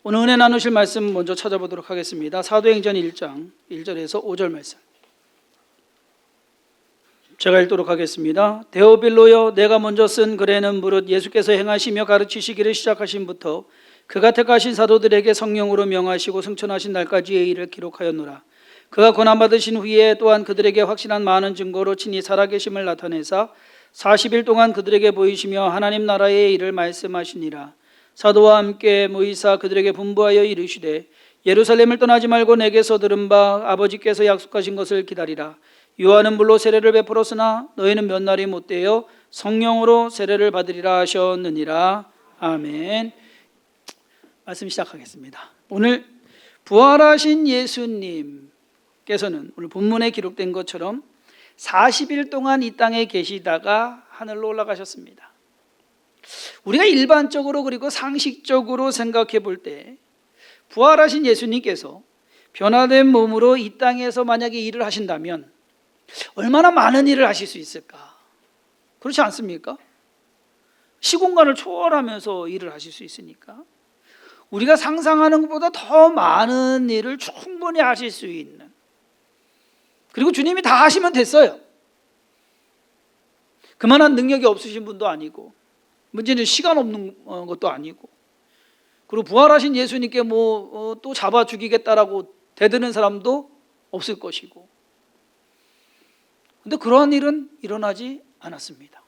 오늘 은혜 나누실 말씀 먼저 찾아보도록 하겠습니다. 사도행전 1장 1절에서 5절 말씀 제가 읽도록 하겠습니다. 데오빌로여, 내가 먼저 쓴 글에는 무릇 예수께서 행하시며 가르치시기를 시작하신부터 그가 택하신 사도들에게 성령으로 명하시고 승천하신 날까지의 일을 기록하였노라. 그가 고난받으신 후에 또한 그들에게 확신한 많은 증거로 친히 살아계심을 나타내사 40일 동안 그들에게 보이시며 하나님 나라의 일을 말씀하시니라. 사도와 함께 모이사 그들에게 분부하여 이르시되 예루살렘을 떠나지 말고 내게서 들은 바 아버지께서 약속하신 것을 기다리라. 요한은 물로 세례를 베풀었으나 너희는 몇 날이 못되어 성령으로 세례를 받으리라 하셨느니라. 아멘. 말씀 시작하겠습니다. 오늘 부활하신 예수님께서는 오늘 본문에 기록된 것처럼 40일 동안 이 땅에 계시다가 하늘로 올라가셨습니다. 우리가 일반적으로 그리고 상식적으로 생각해 볼 때 부활하신 예수님께서 변화된 몸으로 이 땅에서 만약에 일을 하신다면 얼마나 많은 일을 하실 수 있을까? 그렇지 않습니까? 시공간을 초월하면서 일을 하실 수 있으니까 우리가 상상하는 것보다 더 많은 일을 충분히 하실 수 있는, 그리고 주님이 다 하시면 됐어요. 그만한 능력이 없으신 분도 아니고 문제는 시간 없는 것도 아니고, 그리고 부활하신 예수님께 또 잡아 죽이겠다라고 대드는 사람도 없을 것이고, 그런데 그러한 일은 일어나지 않았습니다.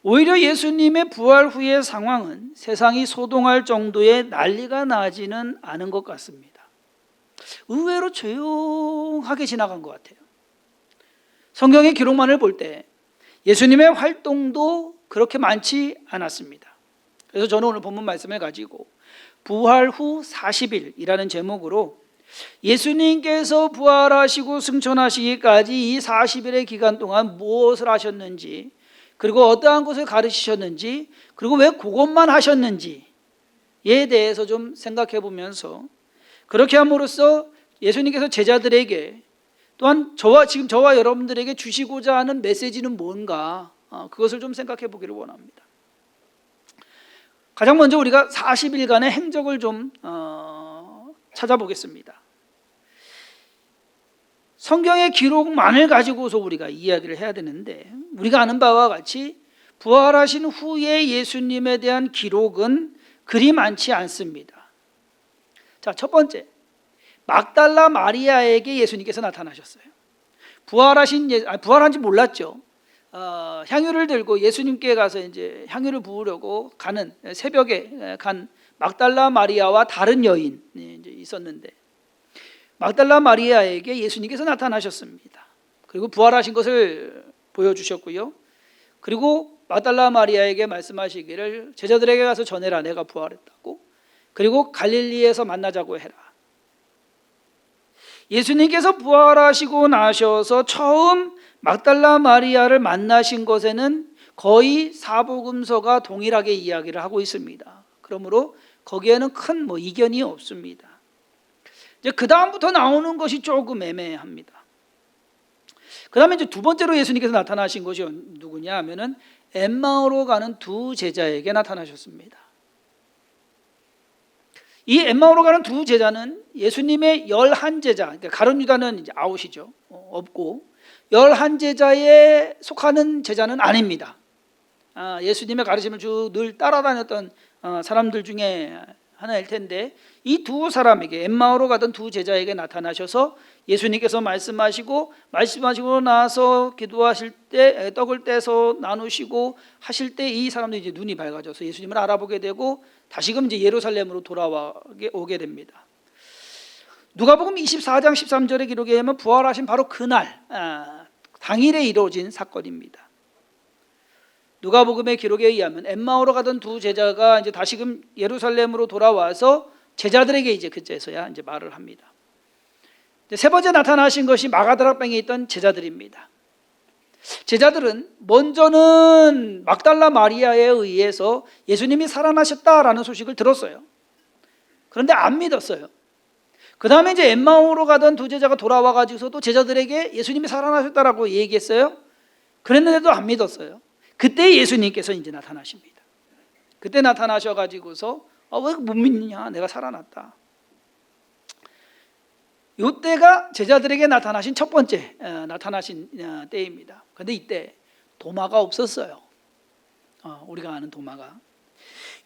오히려 예수님의 부활 후의 상황은 세상이 소동할 정도의 난리가 나지는 않은 것 같습니다. 의외로 조용하게 지나간 것 같아요. 성경의 기록만을 볼 때 예수님의 활동도 그렇게 많지 않았습니다. 그래서 저는 오늘 본문 말씀을 가지고 부활 후 40일이라는 제목으로 예수님께서 부활하시고 승천하시기까지 이 40일의 기간 동안 무엇을 하셨는지, 그리고 어떠한 것을 가르치셨는지, 그리고 왜 그것만 하셨는지에 대해서 좀 생각해 보면서, 그렇게 함으로써 예수님께서 제자들에게 또한 지금 저와 여러분들에게 주시고자 하는 메시지는 뭔가, 그것을 좀 생각해 보기를 원합니다. 가장 먼저 우리가 40일간의 행적을 좀 찾아보겠습니다. 성경의 기록만을 가지고서 우리가 이야기를 해야 되는데, 우리가 아는 바와 같이 부활하신 후에 예수님에 대한 기록은 그리 많지 않습니다. 자, 첫 번째, 막달라 마리아에게 예수님께서 나타나셨어요. 부활한지 몰랐죠. 향유를 들고 예수님께 가서 이제 향유를 부으려고 가는, 새벽에 간 막달라 마리아와 다른 여인이 이제 있었는데, 막달라 마리아에게 예수님께서 나타나셨습니다. 그리고 부활하신 것을 보여주셨고요. 그리고 막달라 마리아에게 말씀하시기를 제자들에게 가서 전해라, 내가 부활했다고. 그리고 갈릴리에서 만나자고 해라. 예수님께서 부활하시고 나셔서 처음 막달라 마리아를 만나신 것에는 거의 사복음서가 동일하게 이야기를 하고 있습니다. 그러므로 거기에는 큰 이견이 없습니다. 이제 그 다음부터 나오는 것이 조금 애매합니다. 그 다음에 이제 두 번째로 예수님께서 나타나신 것이 누구냐 하면은 엠마오로 가는 두 제자에게 나타나셨습니다. 이 엠마오로 가는 두 제자는 예수님의 11제자, 그러니까 가룟 유다는 이제 아웃이죠. 없고 11제자에 속하는 제자는 아닙니다. 예수님의 가르침을 쭉 늘 따라다녔던 사람들 중에 하나일 텐데, 이 두 사람에게, 엠마오로 가던 두 제자에게 나타나셔서 예수님께서 말씀하시고 나서 기도하실 때 떡을 떼서 나누시고 하실 때 이 사람들이 이제 눈이 밝아져서 예수님을 알아보게 되고 다시금 이제 예루살렘으로 돌아오게 됩니다. 누가복음 24장 13절의 기록에 의하면 부활하신 바로 그날, 당일에 이루어진 사건입니다. 누가복음의 기록에 의하면 엠마오로 가던 두 제자가 이제 다시금 예루살렘으로 돌아와서 제자들에게 이제 그제서야 이제 말을 합니다. 세 번째 나타나신 것이 마가다락방에 있던 제자들입니다. 제자들은 먼저는 막달라 마리아에 의해서 예수님이 살아나셨다라는 소식을 들었어요. 그런데 안 믿었어요. 그 다음에 이제 엠마오로 가던 두 제자가 돌아와 가지고서 또 제자들에게 예수님이 살아나셨다라고 얘기했어요. 그랬는데도 안 믿었어요. 그때 예수님께서 이제 나타나십니다. 그때 나타나셔 가지고서 왜 못 믿느냐? 내가 살아났다. 이때가 제자들에게 나타나신 첫 번째 나타나신 때입니다. 그런데 이때 도마가 없었어요. 우리가 아는 도마가.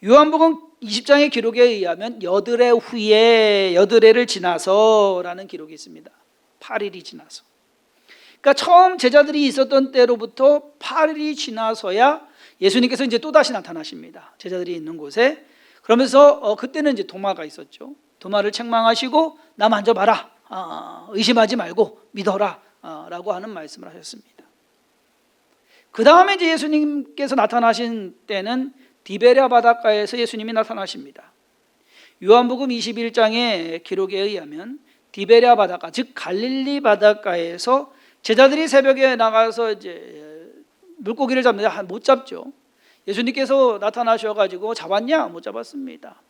요한복음 20장의 기록에 의하면 여드레 후에 여드레를 지나서라는 기록이 있습니다. 8일이 지나서. 그러니까 처음 제자들이 있었던 때로부터 8일이 지나서야 예수님께서 이제 또다시 나타나십니다. 제자들이 있는 곳에. 그러면서 그때는 이제 도마가 있었죠. 도마를 책망하시고 나 만져봐라. 의심하지 말고 믿어라. 라고 하는 말씀을 하셨습니다. 그 다음에 이제 예수님께서 나타나신 때는 디베랴 바닷가에서 예수님이 나타나십니다. 요한복음 21장의 기록에 의하면 디베랴 바닷가, 즉 갈릴리 바닷가에서 제자들이 새벽에 나가서 이제 물고기를 잡는데 못 잡죠. 예수님께서 나타나셔가지고 잡았냐? 못 잡았습니다.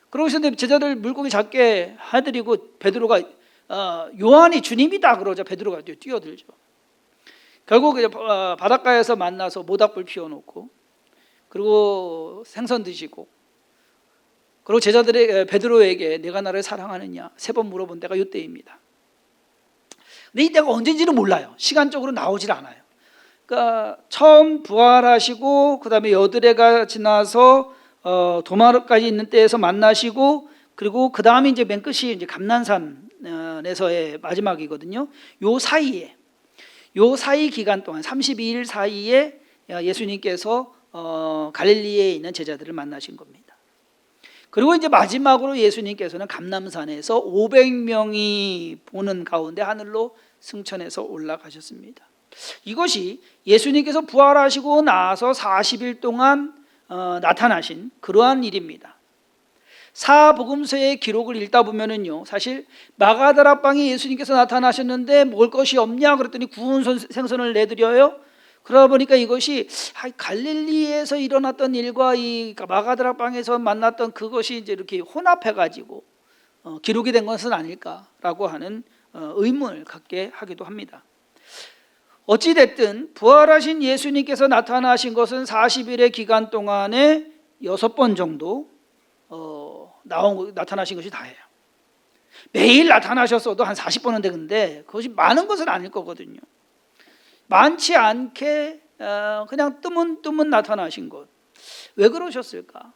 그러고서 제자들 물고기 잡게 해드리고 베드로가 요한이 주님이다 그러자 베드로가 뛰어들죠. 결국 바닷가에서 만나서 모닥불 피워놓고 그리고 생선 드시고 그리고 제자들의 베드로에게 내가 나를 사랑하느냐 3번 물어본 때가 이때입니다. 근데 이때가 언제인지는 몰라요. 시간적으로 나오질 않아요. 그러니까 처음 부활하시고 그 다음에 여드레가 지나서 도마르까지 있는 때에서 만나시고 그리고 그 다음에 이제 맨 끝이 이제 감난산에서의 마지막이거든요. 요 사이 기간 동안 32일 사이에 예수님께서 갈릴리에 있는 제자들을 만나신 겁니다. 그리고 이제 마지막으로 예수님께서는 감람산에서 500명이 보는 가운데 하늘로 승천해서 올라가셨습니다. 이것이 예수님께서 부활하시고 나서 40일 동안 나타나신 그러한 일입니다. 사복음서의 기록을 읽다 보면은요, 사실 마가다라 방에 예수님께서 나타나셨는데 먹을 것이 없냐 그랬더니 구운 생선을 내드려요. 그러다 보니까 이것이 갈릴리에서 일어났던 일과 이 마가다라 방에서 만났던 그것이 이제 이렇게 혼합해가지고 기록이 된 것은 아닐까라고 하는 의문을 갖게 하기도 합니다. 어찌됐든 부활하신 예수님께서 나타나신 것은 40일의 기간 동안에 6번 정도 나타나신 것이 다예요. 매일 나타나셨어도 한 40번은 되는데 그것이 많은 것은 아닐 거거든요. 많지 않게 그냥 뜨문뜨문 나타나신 것. 왜 그러셨을까?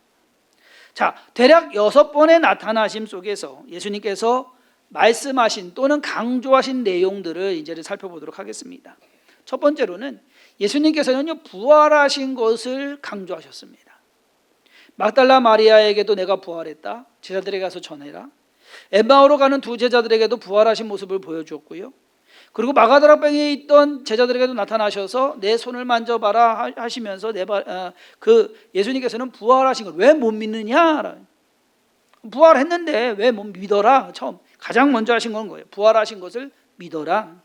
자, 대략 6번의 나타나심 속에서 예수님께서 말씀하신 또는 강조하신 내용들을 이제 살펴보도록 하겠습니다. 첫 번째로는 예수님께서는요 부활하신 것을 강조하셨습니다. 막달라 마리아에게도 내가 부활했다. 제자들에게 가서 전해라. 엠마오로 가는 2 제자들에게도 부활하신 모습을 보여주었고요. 그리고 마가다라 방에 있던 제자들에게도 나타나셔서 내 손을 만져봐라 하시면서 예수님께서는 부활하신 걸 왜 못 믿느냐? 부활했는데 왜 못 믿어라? 처음 가장 먼저 하신 건 거예요. 부활하신 것을 믿어라.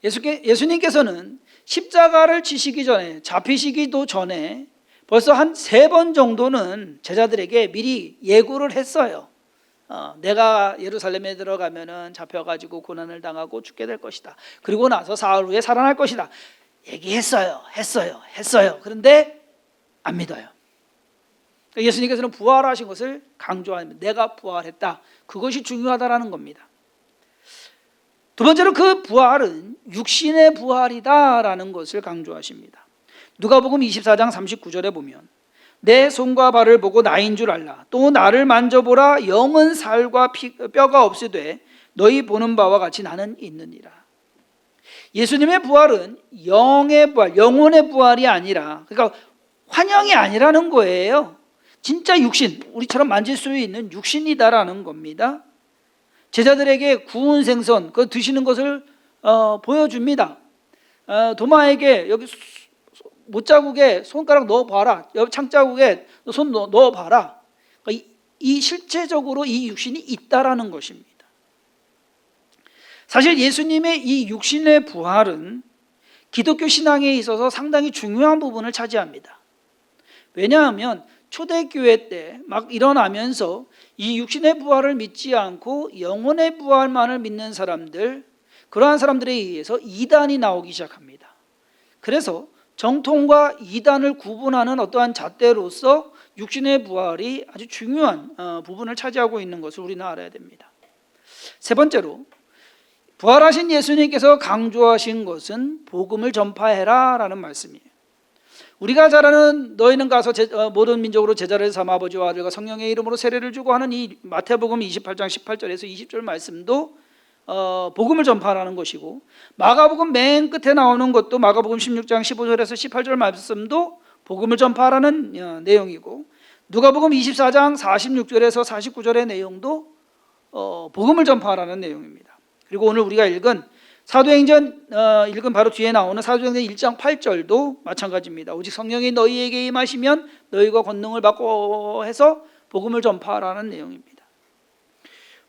예수님께서는 십자가를 지시기 전에 잡히시기도 전에 벌써 한 3번 정도는 제자들에게 미리 예고를 했어요. 내가 예루살렘에 들어가면은 잡혀가지고 고난을 당하고 죽게 될 것이다. 그리고 나서 사흘 후에 살아날 것이다. 얘기했어요. 했어요. 그런데 안 믿어요. 예수님께서는 부활하신 것을 강조합니다. 내가 부활했다. 그것이 중요하다라는 겁니다. 두 번째로 그 부활은 육신의 부활이다라는 것을 강조하십니다. 누가복음 24장 39절에 보면 내 손과 발을 보고 나인 줄 알라. 또 나를 만져보라. 영은 살과 뼈가 없으되 너희 보는 바와 같이 나는 있느니라. 예수님의 부활은 영의 부활, 영혼의 부활이 아니라, 그러니까 환영이 아니라는 거예요. 진짜 육신, 우리처럼 만질 수 있는 육신이다라는 겁니다. 제자들에게 구운 생선, 그 드시는 것을 보여줍니다. 도마에게 여기 못자국에 손가락 넣어봐라. 옆 창자국에 손 넣어봐라. 이 실제적으로 이 육신이 있다라는 것입니다. 사실 예수님의 이 육신의 부활은 기독교 신앙에 있어서 상당히 중요한 부분을 차지합니다. 왜냐하면 초대교회 때 막 일어나면서 이 육신의 부활을 믿지 않고 영혼의 부활만을 믿는 사람들, 그러한 사람들에 의해서 이단이 나오기 시작합니다. 그래서 정통과 이단을 구분하는 어떠한 잣대로서 육신의 부활이 아주 중요한 부분을 차지하고 있는 것을 우리는 알아야 됩니다. 세 번째로 부활하신 예수님께서 강조하신 것은 복음을 전파해라 라는 말씀이에요. 우리가 잘 아는 너희는 가서 모든 민족으로 제자를 삼아 아버지와 아들과 성령의 이름으로 세례를 주고 하는 이 마태복음 28장 18절에서 20절 말씀도 복음을 전파하라는 것이고, 마가복음 맨 끝에 나오는 것도 마가복음 16장 15절에서 18절 말씀도 복음을 전파하라는 내용이고, 누가복음 24장 46절에서 49절의 내용도 복음을 전파하라는 내용입니다. 그리고 오늘 우리가 읽은 사도행전 읽은 바로 뒤에 나오는 사도행전 1장 8절도 마찬가지입니다. 오직 성령이 너희에게 임하시면 너희가 권능을 받고 해서 복음을 전파하라는 내용입니다.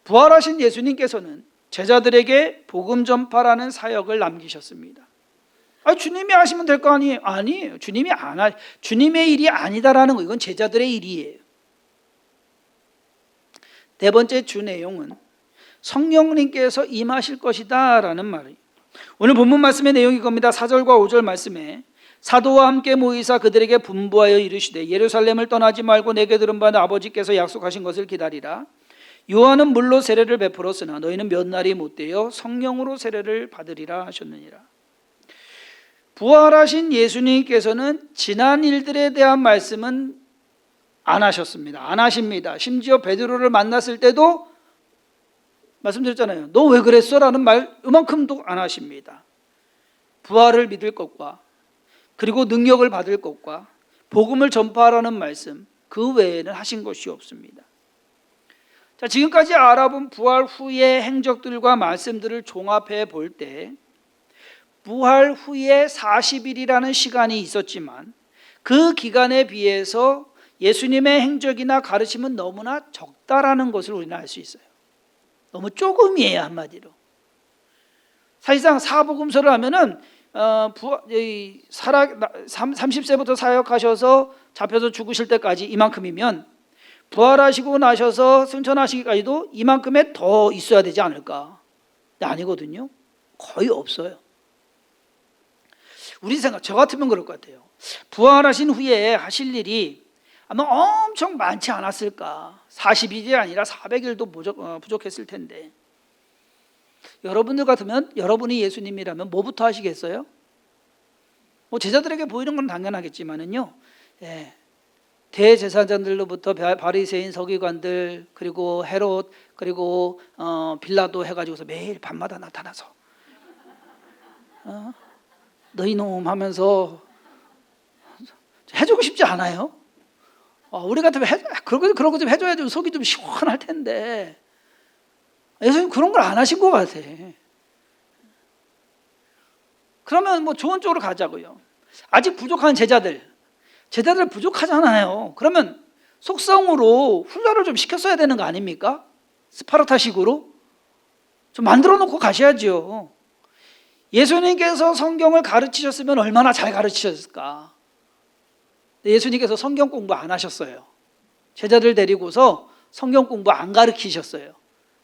부활하신 예수님께서는 제자들에게 복음 전파라는 사역을 남기셨습니다. 주님이 하시면 될 거 아니에요? 아니에요. 주님의 일이 아니다라는 거, 이건 제자들의 일이에요. 네 번째 주 내용은 성령님께서 임하실 것이다 라는 말이에요. 오늘 본문 말씀의 내용이 겁니다. 4절과 5절 말씀에 사도와 함께 모이사 그들에게 분부하여 이르시되 예루살렘을 떠나지 말고 내게 들은 바는 아버지께서 약속하신 것을 기다리라. 요한은 물로 세례를 베풀었으나 너희는 몇 날이 못되어 성령으로 세례를 받으리라 하셨느니라. 부활하신 예수님께서는 지난 일들에 대한 말씀은 안 하셨습니다. 안 하십니다. 심지어 베드로를 만났을 때도 말씀드렸잖아요. 너 왜 그랬어? 라는 말 이만큼도 안 하십니다. 부활을 믿을 것과 그리고 능력을 받을 것과 복음을 전파하라는 말씀, 그 외에는 하신 것이 없습니다. 자, 지금까지 알아본 부활 후의 행적들과 말씀들을 종합해 볼 때 부활 후에 40일이라는 시간이 있었지만 그 기간에 비해서 예수님의 행적이나 가르침은 너무나 적다라는 것을 우리는 알 수 있어요. 너무 조금이에요, 한마디로. 사실상 사복음서를 하면은 30세부터 사역하셔서 잡혀서 죽으실 때까지 이만큼이면 부활하시고 나셔서 승천하시기까지도 이만큼에 더 있어야 되지 않을까? 근데 아니거든요. 거의 없어요. 우리 생각, 저 같으면 그럴 것 같아요. 부활하신 후에 하실 일이 아마 엄청 많지 않았을까. 40일이 아니라 400일도 부족했을 텐데, 여러분들 같으면, 여러분이 예수님이라면 뭐부터 하시겠어요? 제자들에게 보이는 건 당연하겠지만은요, 대제사장들로부터 바리새인 서기관들, 그리고 헤롯, 그리고 빌라도 해가지고서 매일 밤마다 나타나서 너희 놈 하면서 해주고 싶지 않아요? 우리 같으면 그런 거 좀 해줘야지 속이 좀 시원할 텐데, 예수님 그런 걸 안 하신 것 같아. 그러면 좋은 쪽으로 가자고요. 아직 부족한 제자들 부족하잖아요. 그러면 속성으로 훈련을 좀 시켰어야 되는 거 아닙니까? 스파르타식으로 좀 만들어 놓고 가셔야죠. 예수님께서 성경을 가르치셨으면 얼마나 잘 가르치셨을까. 예수님께서 성경 공부 안 하셨어요. 제자들 데리고서 성경 공부 안 가르치셨어요.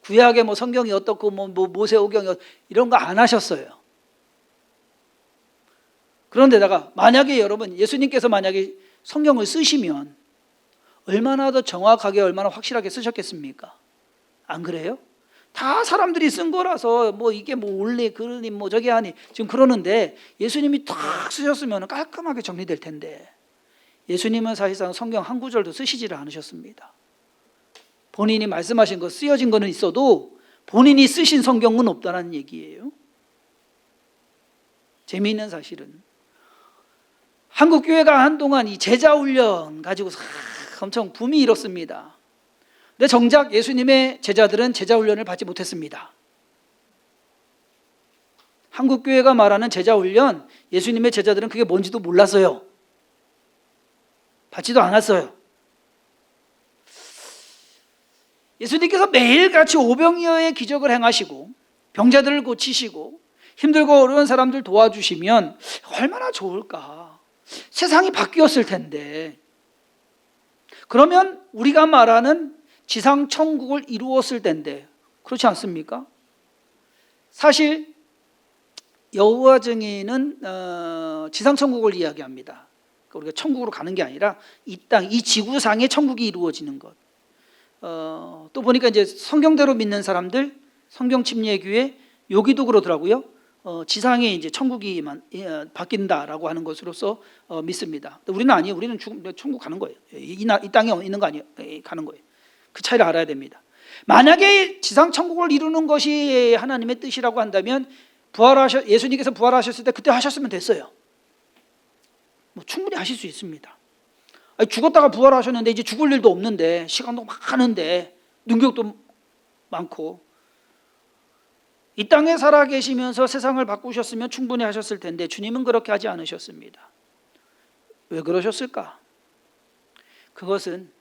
구약에 성경이 어떻고 모세오경이 이런 거 안 하셨어요. 그런데다가 만약에 여러분, 예수님께서 만약에 성경을 쓰시면 얼마나 더 정확하게, 얼마나 확실하게 쓰셨겠습니까? 안 그래요? 다 사람들이 쓴 거라서 이게 올리 그러니 저기 하니 지금 그러는데, 예수님이 탁 쓰셨으면 깔끔하게 정리될 텐데, 예수님은 사실상 성경 한 구절도 쓰시지를 않으셨습니다. 본인이 말씀하신 거 쓰여진 거는 있어도 본인이 쓰신 성경은 없다는 얘기예요. 재미있는 사실은 한국 교회가 한동안 이 제자 훈련 가지고 엄청 붐이 일었습니다. 근데 정작 예수님의 제자들은 제자 훈련을 받지 못했습니다. 한국 교회가 말하는 제자 훈련, 예수님의 제자들은 그게 뭔지도 몰랐어요. 받지도 않았어요. 예수님께서 매일같이 오병이어의 기적을 행하시고 병자들을 고치시고 힘들고 어려운 사람들 도와주시면 얼마나 좋을까. 세상이 바뀌었을 텐데, 그러면 우리가 말하는 지상 천국을 이루었을 텐데, 그렇지 않습니까? 사실 여호와 증인은 지상 천국을 이야기합니다. 그러니까 우리가 천국으로 가는 게 아니라 이 땅, 이 지구상에 천국이 이루어지는 것. 또 보니까 이제 성경대로 믿는 사람들, 성경 침례교회 여기도 그러더라고요. 지상에 이제 천국이 바뀐다라고 하는 것으로서 믿습니다. 우리는 아니에요. 우리는 천국 가는 거예요. 이 땅에 있는 거 아니에요. 가는 거예요. 그 차이를 알아야 됩니다. 만약에 지상 천국을 이루는 것이 하나님의 뜻이라고 한다면 예수님께서 부활하셨을 때 그때 하셨으면 됐어요. 뭐 충분히 하실 수 있습니다. 아니, 죽었다가 부활하셨는데 이제 죽을 일도 없는데 시간도 많은데 능력도 많고 이 땅에 살아 계시면서 세상을 바꾸셨으면 충분히 하셨을 텐데 주님은 그렇게 하지 않으셨습니다. 왜 그러셨을까? 그것은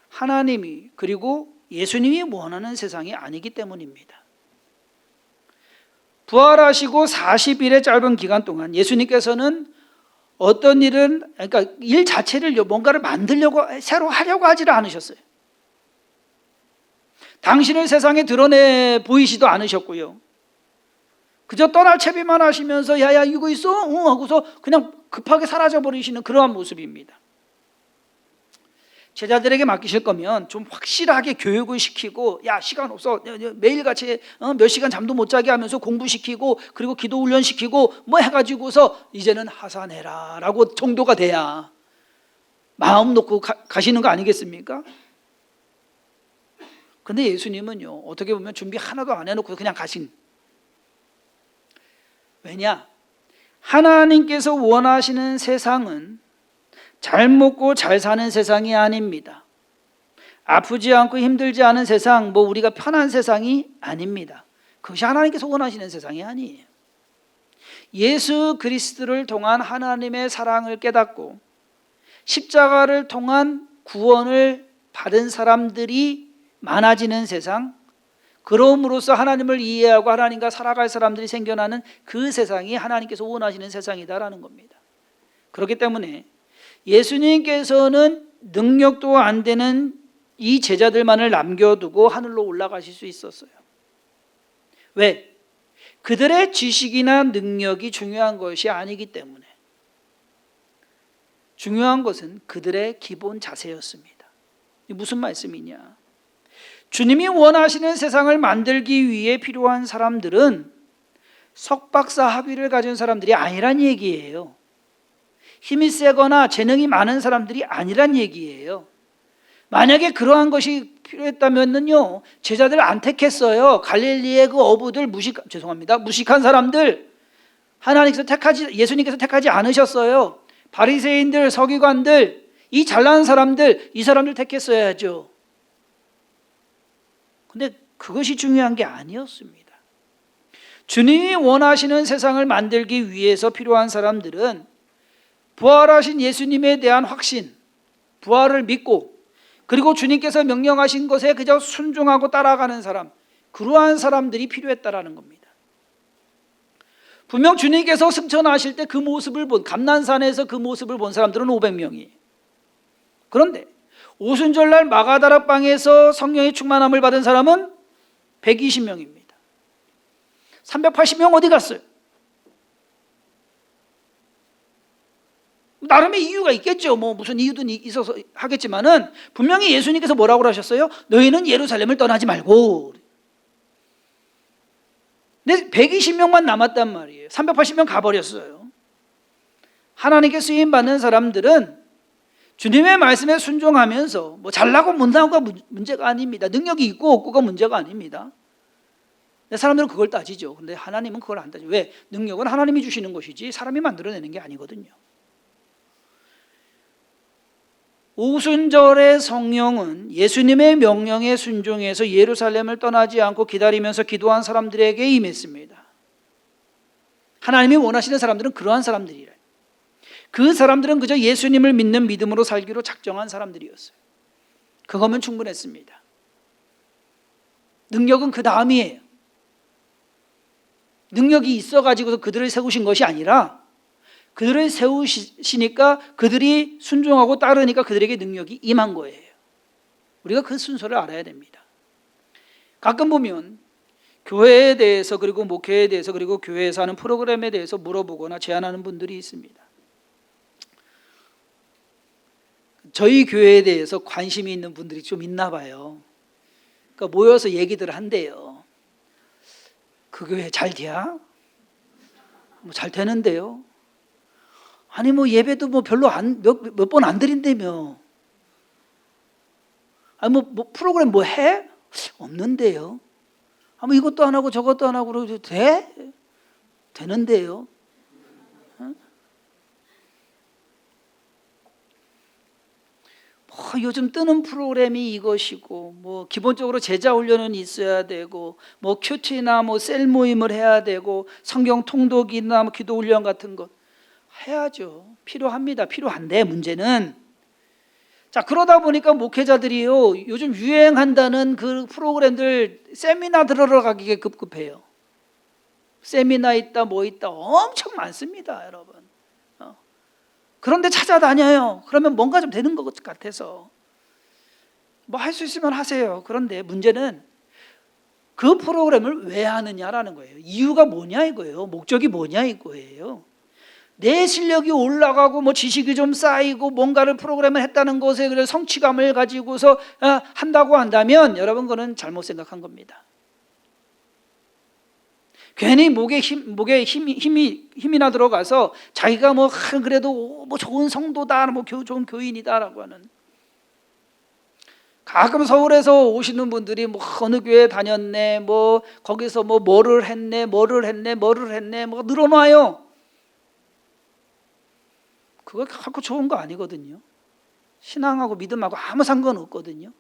하나님이 그리고 예수님이 원하는 세상이 아니기 때문입니다. 부활하시고 40일의 짧은 기간 동안 예수님께서는 어떤 일은 그러니까 일 자체를 뭔가를 만들려고 새로 하려고 하지를 않으셨어요. 당신을 세상에 드러내 보이지도 않으셨고요. 그저 떠날 채비만 하시면서 야야 이거 있어? 응 하고서 그냥 급하게 사라져 버리시는 그러한 모습입니다. 제자들에게 맡기실 거면 좀 확실하게 교육을 시키고 야 시간 없어 매일같이 몇 시간 잠도 못 자게 하면서 공부시키고 그리고 기도 훈련시키고 뭐 해가지고서 이제는 하산해라 라고 정도가 돼야 마음 놓고 가시는 거 아니겠습니까? 근데 예수님은요 어떻게 보면 준비 하나도 안 해놓고 그냥 가신. 왜냐? 하나님께서 원하시는 세상은 잘 먹고 잘 사는 세상이 아닙니다. 아프지 않고 힘들지 않은 세상, 뭐 우리가 편한 세상이 아닙니다. 그것이 하나님께서 원하시는 세상이 아니에요. 예수 그리스도를 통한 하나님의 사랑을 깨닫고 십자가를 통한 구원을 받은 사람들이 많아지는 세상, 그럼으로써 하나님을 이해하고 하나님과 살아갈 사람들이 생겨나는 그 세상이 하나님께서 원하시는 세상이다라는 겁니다. 그렇기 때문에 예수님께서는 능력도 안 되는 이 제자들만을 남겨두고 하늘로 올라가실 수 있었어요. 왜? 그들의 지식이나 능력이 중요한 것이 아니기 때문에. 중요한 것은 그들의 기본 자세였습니다. 무슨 말씀이냐? 주님이 원하시는 세상을 만들기 위해 필요한 사람들은 석박사 학위를 가진 사람들이 아니란 얘기예요. 힘이 세거나 재능이 많은 사람들이 아니란 얘기예요. 만약에 그러한 것이 필요했다면요 제자들 안 택했어요. 갈릴리의 그 어부들 무식한 사람들 예수님께서 택하지 않으셨어요. 바리새인들, 서기관들, 이 잘난 사람들, 이 사람들 택했어야죠. 근데 그것이 중요한 게 아니었습니다. 주님이 원하시는 세상을 만들기 위해서 필요한 사람들은 부활하신 예수님에 대한 확신, 부활을 믿고 그리고 주님께서 명령하신 것에 그저 순종하고 따라가는 사람, 그러한 사람들이 필요했다라는 겁니다. 분명 주님께서 승천하실 때 그 모습을 감난산에서 그 모습을 본 사람들은 500명이에요. 그런데 오순절날 마가다락방에서 성령의 충만함을 받은 사람은 120명입니다. 380명 어디 갔어요? 나름의 이유가 있겠죠. 뭐 무슨 이유든 있어서 하겠지만은 분명히 예수님께서 뭐라고 하셨어요? 너희는 예루살렘을 떠나지 말고. 근데 120명만 남았단 말이에요. 380명 가버렸어요. 하나님께 쓰임 받는 사람들은 주님의 말씀에 순종하면서 뭐 잘나고 못나고가 문제가 아닙니다. 능력이 있고 없고가 문제가 아닙니다. 사람들은 그걸 따지죠. 근데 하나님은 그걸 안 따지죠. 왜? 능력은 하나님이 주시는 것이지 사람이 만들어내는 게 아니거든요. 오순절의 성령은 예수님의 명령에 순종해서 예루살렘을 떠나지 않고 기다리면서 기도한 사람들에게 임했습니다. 하나님이 원하시는 사람들은 그러한 사람들이래. 그 사람들은 그저 예수님을 믿는 믿음으로 살기로 작정한 사람들이었어요. 그거면 충분했습니다. 능력은 그 다음이에요. 능력이 있어가지고서 그들을 세우신 것이 아니라 그들을 세우시니까 그들이 순종하고 따르니까 그들에게 능력이 임한 거예요. 우리가 그 순서를 알아야 됩니다. 가끔 보면 교회에 대해서 그리고 목회에 대해서 그리고 교회에서 하는 프로그램에 대해서 물어보거나 제안하는 분들이 있습니다. 저희 교회에 대해서 관심이 있는 분들이 좀 있나 봐요. 그러니까 모여서 얘기들 한대요. 그 교회 잘 돼야? 뭐 잘 되는데요. 아니 뭐 예배도 뭐 별로 몇 번 안 드린다며. 아니 뭐 프로그램 뭐 해? 없는데요. 아 뭐 이것도 안 하고 저것도 안 하고 그러죠. 돼? 되는데요. 요즘 뜨는 프로그램이 이것이고 뭐 기본적으로 제자 훈련은 있어야 되고 뭐 큐티나 뭐 셀 모임을 해야 되고 성경 통독이나 뭐 기도 훈련 같은 것 해야죠. 필요합니다. 필요한데 문제는 자 그러다 보니까 목회자들이요 요즘 유행한다는 그 프로그램들 세미나 들어가기에 급급해요. 세미나 있다 뭐 있다 엄청 많습니다, 여러분. 그런데 찾아다녀요. 그러면 뭔가 좀 되는 것 같아서 뭐 할 수 있으면 하세요. 그런데 문제는 그 프로그램을 왜 하느냐라는 거예요. 이유가 뭐냐 이거예요. 목적이 뭐냐 이거예요. 내 실력이 올라가고 뭐 지식이 좀 쌓이고 뭔가를 프로그램을 했다는 것에 그래서 성취감을 가지고서 한다고 한다면 여러분 그건 잘못 생각한 겁니다. 괜히 목에 힘이나 들어가서 자기가 뭐 그래도 뭐 좋은 성도다, 뭐 좋은 교인이다라고 하는. 가끔 서울에서 오시는 분들이 뭐 어느 교회 다녔네, 뭐 거기서 뭐 뭐를 했네 뭐 늘어놔요. 그거 갖고 좋은 거 아니거든요. 신앙하고 믿음하고 아무 상관없거든요.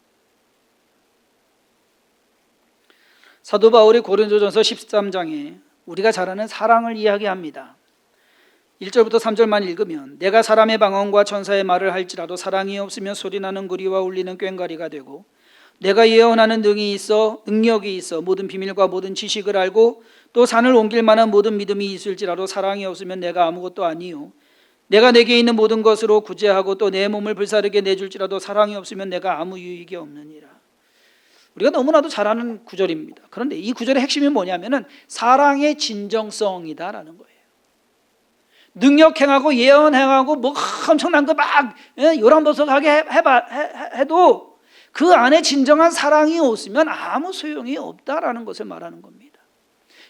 사도 바울이 고린도전서 13장에 우리가 잘 아는 사랑을 이야기합니다. 1절부터 3절만 읽으면 내가 사람의 방언과 천사의 말을 할지라도 사랑이 없으면 소리나는 구리와 울리는 꽹과리가 되고 내가 예언하는 능력이 있어 모든 비밀과 모든 지식을 알고 또 산을 옮길 만한 모든 믿음이 있을지라도 사랑이 없으면 내가 아무것도 아니요 내가 내게 있는 모든 것으로 구제하고 또 내 몸을 불사르게 내줄지라도 사랑이 없으면 내가 아무 유익이 없느니라. 우리가 너무나도 잘 아는 구절입니다. 그런데 이 구절의 핵심이 뭐냐면은 사랑의 진정성이다라는 거예요. 능력 행하고 예언 행하고 뭐 엄청난 거 막 요란버섯하게 해도 그 안에 진정한 사랑이 없으면 아무 소용이 없다라는 것을 말하는 겁니다.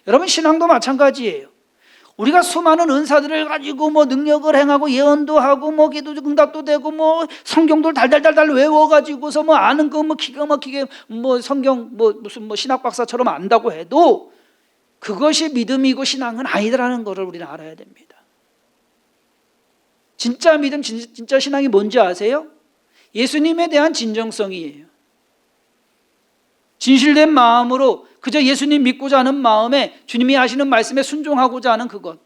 여러분 신앙도 마찬가지예요. 우리가 수많은 은사들을 가지고 뭐 능력을 행하고 예언도 하고 뭐 기도 응답도 되고 뭐 성경도 달달달달 외워가지고서 뭐 아는 거 뭐 기가 막히게 뭐 성경 뭐 무슨 뭐 신학 박사처럼 안다고 해도 그것이 믿음이고 신앙은 아니라는 것을 우리는 알아야 됩니다. 진짜 믿음, 진짜 신앙이 뭔지 아세요? 예수님에 대한 진정성이에요. 진실된 마음으로 그저 예수님 믿고자 하는 마음에 주님이 하시는 말씀에 순종하고자 하는 그것.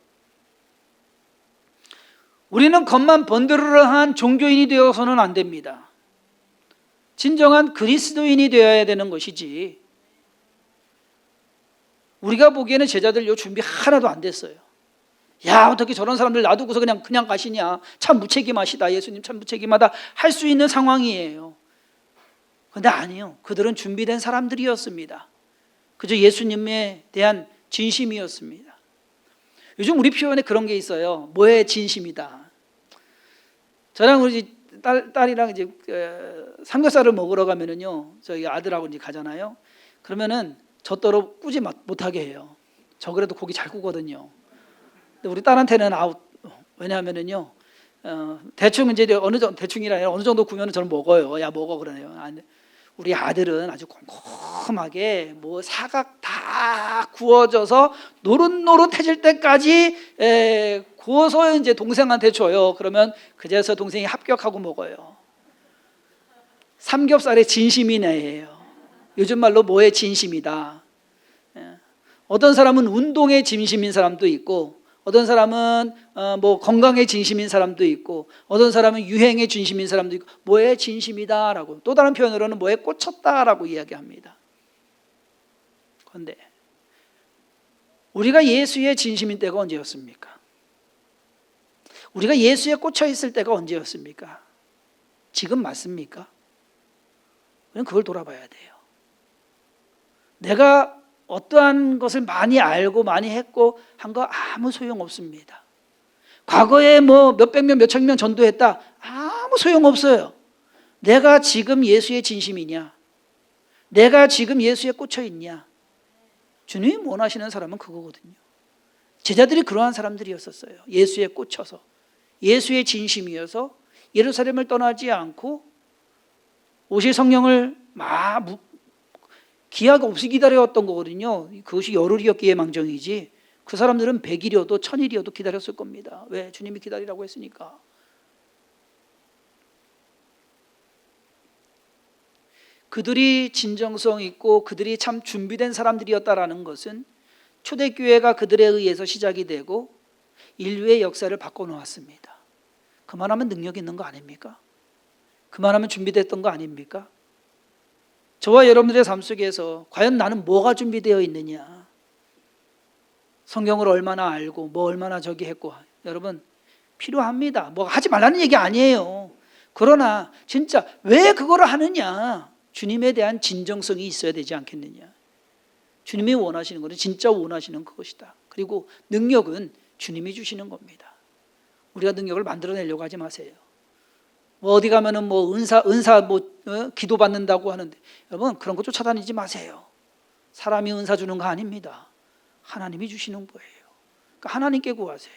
우리는 겉만 번드르르한 종교인이 되어서는 안 됩니다. 진정한 그리스도인이 되어야 되는 것이지 우리가 보기에는 제자들 요 준비 하나도 안 됐어요. 야 어떻게 저런 사람들 놔두고서 그냥 가시냐. 참 무책임하시다. 예수님 참 무책임하다 할 수 있는 상황이에요. 그런데 아니요. 그들은 준비된 사람들이었습니다. 그저 예수님에 대한 진심이었습니다. 요즘 우리 표현에 그런 게 있어요. 뭐에 진심이다. 저랑 우리 딸이랑 이제 삼겹살을 먹으러 가면은요, 저희 아들하고 이제 가잖아요. 그러면은 젖도로 꾸지 못하게 해요. 저 그래도 고기 잘 구거든요. 근데 우리 딸한테는 아웃. 왜냐하면은요, 대충 이제 어느 정도 대충이라 아니라 어느 정도 구면은 저는 먹어요. 야 먹어 그러네요. 우리 아들은 아주 꼼꼼하게 뭐 사각 다 구워져서 노릇노릇해질 때까지 구워서 이제 동생한테 줘요. 그러면 그제서 동생이 합격하고 먹어요. 삼겹살의 진심이네요. 요즘 말로 뭐의 진심이다. 어떤 사람은 운동의 진심인 사람도 있고 어떤 사람은 뭐 건강의 진심인 사람도 있고 어떤 사람은 유행의 진심인 사람도 있고 뭐에 진심이다라고 또 다른 표현으로는 뭐에 꽂혔다라고 이야기합니다. 그런데 우리가 예수의 진심인 때가 언제였습니까? 우리가 예수에 꽂혀 있을 때가 언제였습니까? 지금 맞습니까? 우리는 그걸 돌아봐야 돼요. 내가 어떠한 것을 많이 알고 많이 했고 한 거 아무 소용없습니다. 과거에 뭐 몇백 명 몇천 명 전도했다 아무 소용없어요. 내가 지금 예수의 진심이냐? 내가 지금 예수에 꽂혀 있냐? 주님이 원하시는 사람은 그거거든요. 제자들이 그러한 사람들이었었어요. 예수에 꽂혀서, 예수의 진심이어서 예루살렘을 떠나지 않고 오실 성령을 기약 없이 기다려왔던 거거든요. 그것이 열흘이었기에 망정이지 그 사람들은 100일이어도 1000일이어도 기다렸을 겁니다. 왜? 주님이 기다리라고 했으니까. 그들이 진정성 있고 그들이 참 준비된 사람들이었다라는 것은 초대교회가 그들에 의해서 시작이 되고 인류의 역사를 바꿔놓았습니다. 그만하면 능력 있는 거 아닙니까? 그만하면 준비됐던 거 아닙니까? 저와 여러분들의 삶 속에서 과연 나는 뭐가 준비되어 있느냐? 성경을 얼마나 알고 뭐 얼마나 저기 했고, 여러분 필요합니다. 뭐 하지 말라는 얘기 아니에요. 그러나 진짜 왜 그거를 하느냐? 주님에 대한 진정성이 있어야 되지 않겠느냐? 주님이 원하시는 것은 진짜 원하시는 그것이다. 그리고 능력은 주님이 주시는 겁니다. 우리가 능력을 만들어내려고 하지 마세요. 뭐 어디 가면은 뭐 은사 기도 받는다고 하는데, 여러분 그런 거 쫓아다니지 마세요. 사람이 은사 주는 거 아닙니다. 하나님이 주시는 거예요. 그러니까 하나님께 구하세요.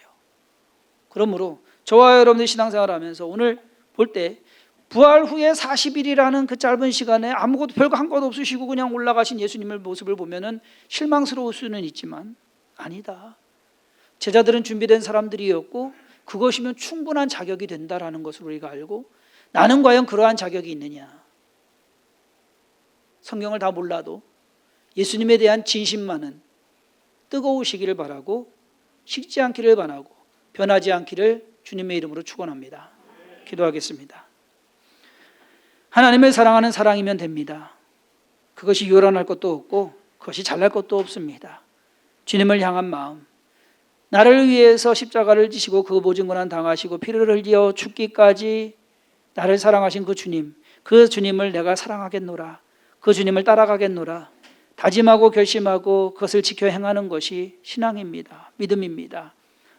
그러므로 저와 여러분들 신앙생활하면서 오늘 볼 때 부활 후에 40일이라는 그 짧은 시간에 아무것도 별거 한 것 없으시고 그냥 올라가신 예수님의 모습을 보면은 실망스러울 수는 있지만 아니다. 제자들은 준비된 사람들이었고 그것이면 충분한 자격이 된다라는 것을 우리가 알고, 나는 과연 그러한 자격이 있느냐? 성경을 다 몰라도 예수님에 대한 진심만은 뜨거우시기를 바라고 식지 않기를 바라고 변하지 않기를 주님의 이름으로 축원합니다. 기도하겠습니다. 하나님을 사랑하는 사랑이면 됩니다. 그것이 요란할 것도 없고 그것이 잘날 것도 없습니다. 주님을 향한 마음, 나를 위해서 십자가를 지시고 그 모진 고난 당하시고 피를 흘려 죽기까지 나를 사랑하신 그 주님을 내가 사랑하겠노라, 그 주님을 따라가겠노라 다짐하고 결심하고 그것을 지켜 행하는 것이 신앙입니다. 믿음입니다.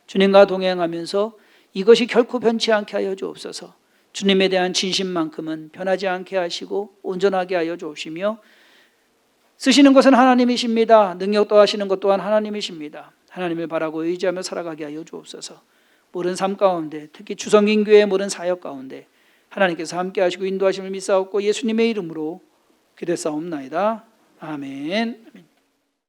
주님과 동행하면서 이것이 결코 변치 않게 하여 주옵소서. 주님에 대한 진심만큼은 변하지 않게 하시고 온전하게 하여 주시며, 쓰시는 것은 하나님이십니다. 능력 더하시는 것 또한 하나님이십니다. 하나님을 바라고 의지하며 살아가게 하여 주옵소서. 모든 삶 가운데, 특히 주성긴 교회의 모든 사역 가운데 하나님께서 함께 하시고 인도하심을 믿사옵고 예수님의 이름으로 기도했사옵나이다. 아멘.